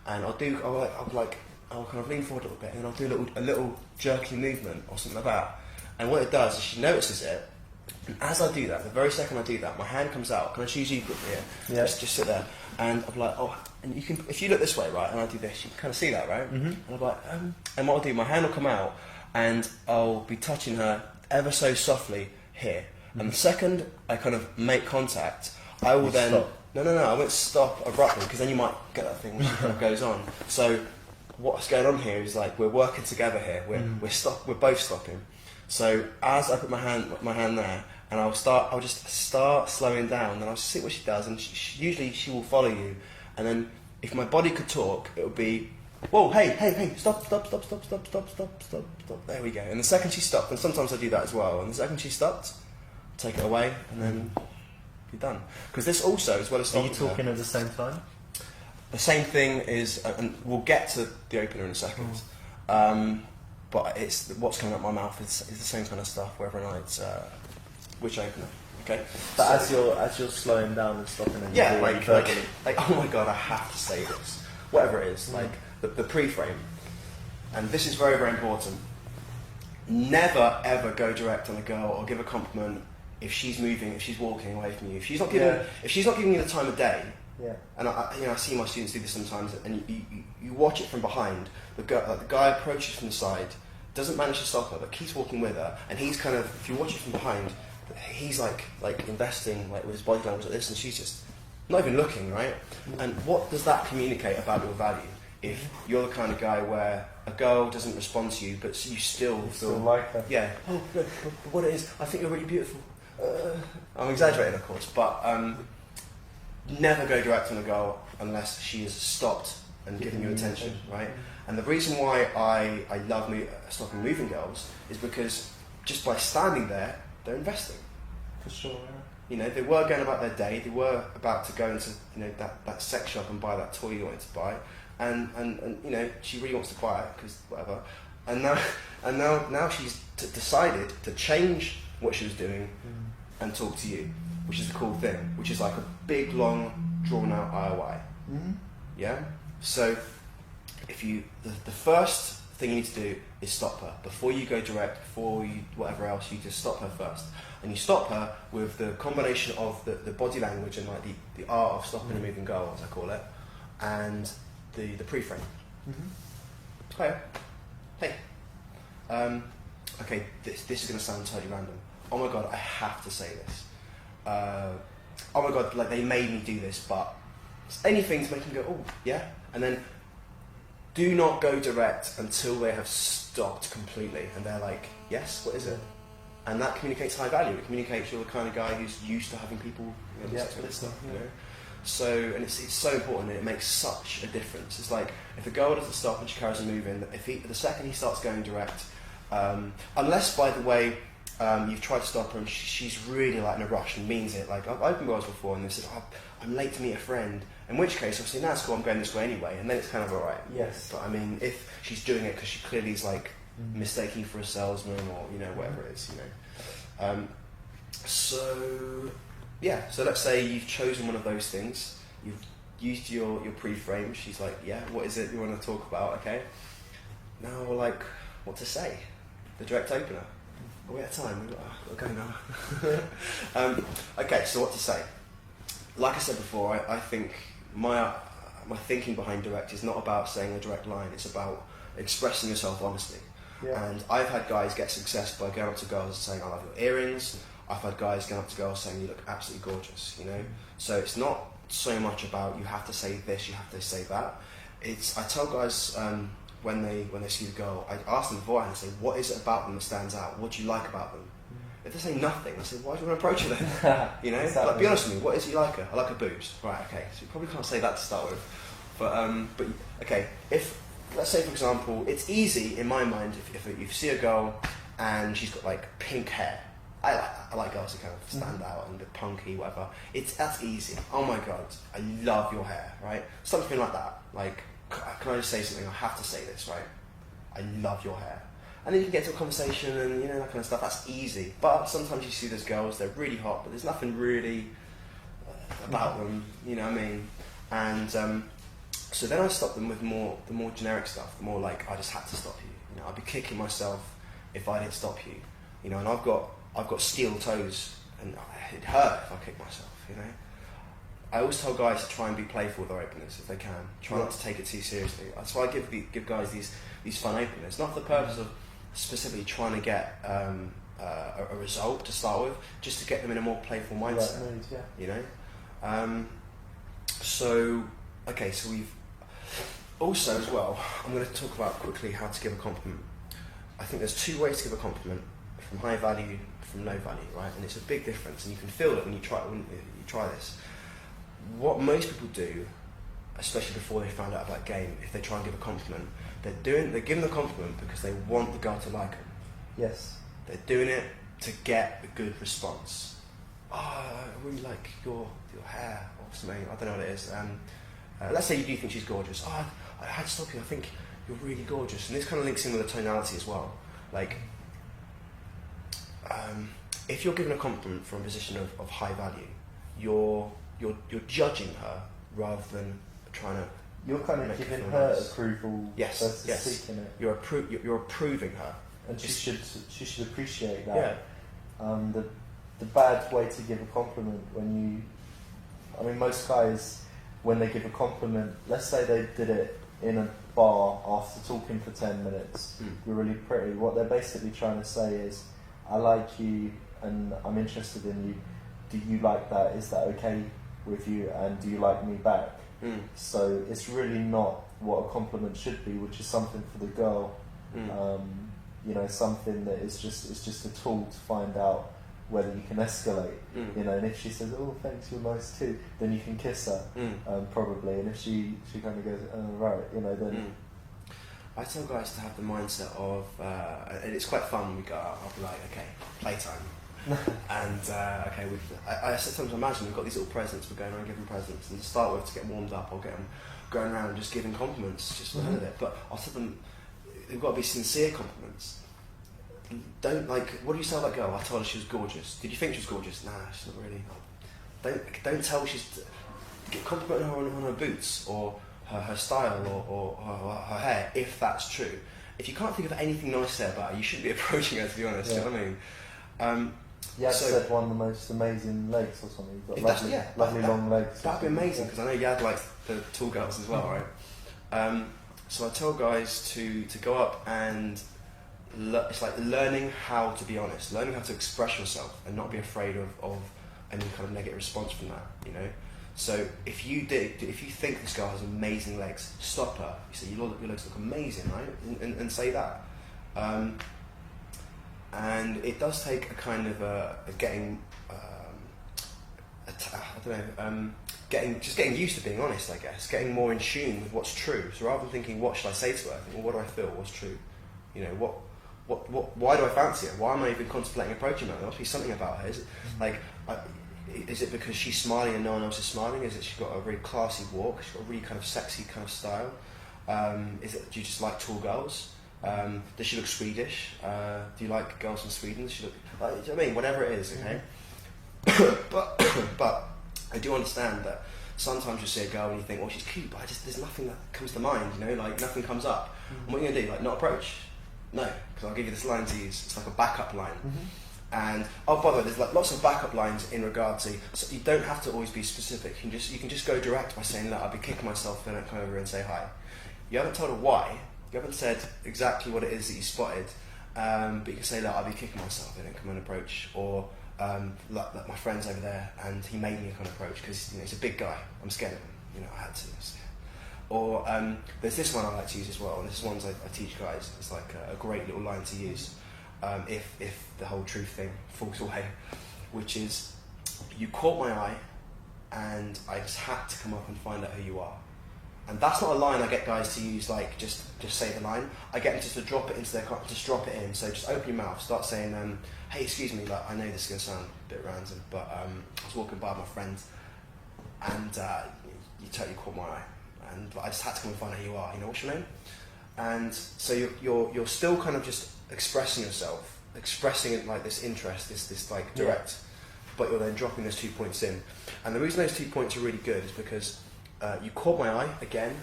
and I'll kind of lean forward a little bit, and I'll do a little jerky movement or something like that. And what it does is she notices it, and as I do that, the very second I do that, my hand comes out. Can I choose you quickly here? Yeah. Just sit there, and I'm like, oh, and you can, if you look this way, right, and I do this, you can kind of see that, right? Mm-hmm. And I'm like, and what I'll do, my hand will come out, and I'll be touching her ever so softly here. And the second I kind of make contact, I will then stop. No, I won't stop abruptly, because then you might get that thing which kind of goes on. So what's going on here is like we're working together here. We're both stopping. So as I put my hand there, and I'll just start slowing down, and I'll see what she does, and usually she will follow you. And then if my body could talk, it would be, whoa, hey, stop. There we go. And the second she stopped, and sometimes I do that as well, and the second she stopped, take it away, and then you're done. Because this also, as well as Are stopping you talking at the same time? the same thing is, and we'll get to the opener in a second, but it's what's coming out my mouth is the same kind of stuff, whether or not it's which opener. Okay. But So- as you're slowing down and stopping, and yeah, you're like verbally. oh my god, I have to say this. Whatever it is, like the pre-frame, and this is very, very important. Never ever go direct on a girl or give a compliment if she's moving, if she's walking away from you, if she's not giving you the time of day. Yeah. And I see my students do this sometimes, and you watch it from behind. The guy approaches from the side, doesn't manage to stop her, but keeps walking with her, and he's kind of, if you watch it from behind, he's like investing like with his body language like this, and she's just not even looking, right? And what does that communicate about your value? If you're the kind of guy where a girl doesn't respond to you, but you still feel like her. yeah. Oh, no, but what it is, I think you're really beautiful. I'm exaggerating, of course, but never go direct on a girl unless she has stopped and given you attention, right? And the reason why I love stopping moving girls is because just by standing there, they're investing. For sure. You know, they were going about their day, they were about to go into that sex shop and buy that toy you wanted to buy, and you know, she really wants to buy it because whatever, and now she's decided to change what she was doing and talk to you, which is a cool thing, which is like a big, long, drawn-out IOI. Yeah? So, if you, the first thing you need to do is stop her. Before you go direct, before you, whatever else, you just stop her first. And you stop her with the combination of the body language and like the art of stopping a moving girl, as I call it, and the pre-frame. Hey. Okay, this is going to sound totally random. Oh my god, I have to say this. Oh my god, like they made me do this, but anything to make them go, oh yeah, and then do not go direct until they have stopped completely and they're like, yes, what is it? And that communicates high value. It communicates you're the kind of guy who's used to having people sex with this stuff, you know. So, and it's so important, and it makes such a difference. It's like if a girl doesn't stop and she carries on moving, the second he starts going direct, unless by the way you've tried to stop her and she's really like in a rush and means it. Like I've opened girls before and they said, oh, I'm late to meet a friend. In which case, obviously, no, it's cool, I'm going this way anyway, and then it's kind of alright. Yes. But I mean, if she's doing it because she clearly is like mistaking you for a salesman or whatever it is, So yeah, so let's say you've chosen one of those things. You've used your pre-frame. She's like, yeah, what is it you want to talk about? Okay. Now we're like, what to say? The direct opener. Are we out of time? We're going now. Okay, so what to say? Like I said before, I think my thinking behind direct is not about saying a direct line. It's about expressing yourself honestly. Yeah. And I've had guys get success by going up to girls and saying, I love your earrings. I've had guys going up to girls saying, you look absolutely gorgeous, So it's not so much about you have to say this, you have to say that. I tell guys when they see the girl, I ask them beforehand, I say, what is it about them that stands out? What do you like about them? If they say nothing, I say, why do you want to approach her then? Exactly. Like, be honest with me, what is it you like her? I like her boobs. Right, okay, so you probably can't say that to start with. But okay, if, let's say for example, it's easy in my mind, if you see a girl and she's got like pink hair, I like girls who kind of stand out and a bit punky, whatever. That's easy. Oh my god, I love your hair, right? Something like that. Like, can I just say something? I have to say this, right? I love your hair. And then you can get to a conversation and that kind of stuff. That's easy. But sometimes you see those girls, they're really hot, but there's nothing really about them. You know what I mean? And So then I stopped them with the more generic stuff, the more like, I just had to stop you. You know, I'd be kicking myself if I didn't stop you. You know, and I've got steel toes, and it'd hurt if I kicked myself. You know, I always tell guys to try and be playful with their openers if they can. Try not to take it too seriously. That's why I give guys these fun openers, not for the purpose of specifically trying to get a result to start with, just to get them in a more playful mindset. Right mood, yeah. You know, so we've also as well. I'm going to talk about quickly how to give a compliment. I think there's two ways to give a compliment: from high value, from low value, right? And it's a big difference, and you can feel it when you try this. What most people do, especially before they found out about game, if they try and give a compliment, they're giving the compliment because they want the girl to like them. Yes. They're doing it to get a good response. Oh, I really like your hair or something. I don't know what it is. Let's say you do think she's gorgeous. Oh, I had to stop you. I think you're really gorgeous. And this kind of links in with the tonality as well. Like, if you're giving a compliment from a position of high value, you're judging her rather than trying to. You're kind of make giving feel her nice. approval Yes, versus seeking it. You're approving her, and she should appreciate that. Yeah. The bad way to give a compliment most guys, when they give a compliment, let's say they did it in a bar after talking for 10 minutes, you're really pretty. What they're basically trying to say is, I like you and I'm interested in you. Do you like that? Is that okay with you? And do you like me back? So it's really not what a compliment should be, which is something for the girl. Something that is just a tool to find out whether you can escalate. And if she says, "Oh, thanks, you're nice too," then you can kiss her, probably. And if she kind of goes, "Oh, right," then. I tell guys to have the mindset of, and it's quite fun when we go out. I'll be like, "Okay, playtime." And I sometimes imagine we've got these little presents, we're going around giving presents, and to start with, to get warmed up, I'll get them going around and just giving compliments just for the hell of it. But I'll tell them they've got to be sincere compliments. Don't what do you tell that girl? I told her she was gorgeous. Did you think she was gorgeous? Nah, she's not really. Don't tell her compliment her on her boots or her style or her hair, if that's true. If you can't think of anything nice to say about her, you shouldn't be approaching her, to be honest. Yeah. You know what I mean? Yad said one of the most amazing legs or something. You've got lovely long legs. That'd be amazing, because I know Yad likes the tall girls as well, right? So I tell guys to go up and it's like learning how to be honest, learning how to express yourself and not be afraid of any kind of negative response from that, you know? So if you think this girl has amazing legs, stop her. You say, your legs look amazing, right? And say that. And it does take a kind of getting used to being honest, I guess, getting more in tune with what's true. So rather than thinking, what should I say to her, I think, well, what do I feel? What's true? You know, why do I fancy her? Why am I even contemplating approaching her? There must be something about her. Is it because she's smiling and no one else is smiling? Is it she's got a really classy walk? She's got a really kind of sexy kind of style? Do you just like tall girls? Does she look Swedish? Do you like girls from Sweden? Does she look do you know what I mean? Whatever it is, okay? But I do understand that sometimes you see a girl and you think, well, she's cute, but there's nothing that comes to mind, you know, like nothing comes up. And what are you going to do? Like, not approach? No, because I'll give you this line to use. It's like a backup line. And by the way, there's like lots of backup lines in regard to. So you don't have to always be specific. You can just go direct by saying, "Look, I'll be kicking myself when I come over and say hi." You haven't told her why. You haven't said exactly what it is that you spotted. But you can say, "Look, I'll be kicking myself and then come and approach," or "Look, my friend's over there and he made me come and approach because he's a big guy. I'm scared of him. You know, I had to." Or there's this one I like to use as well, and this is ones I teach guys. It's like a great little line to use if the whole truth thing falls away, which is, you caught my eye and I just had to come up and find out who you are. And that's not a line I get guys to use, like just say the line. I get them just to drop it into their car, just drop it in. So just open your mouth, start saying, "Hey, excuse me, like I know this is gonna sound a bit random, but I was walking by with my friend, and you totally caught my eye, and I just had to come and find out who you are. You know, what's your name?" And so you're still kind of just expressing yourself, expressing it like this interest, this like direct, but you're then dropping those 2 points in. And the reason those 2 points are really good is because you caught my eye again.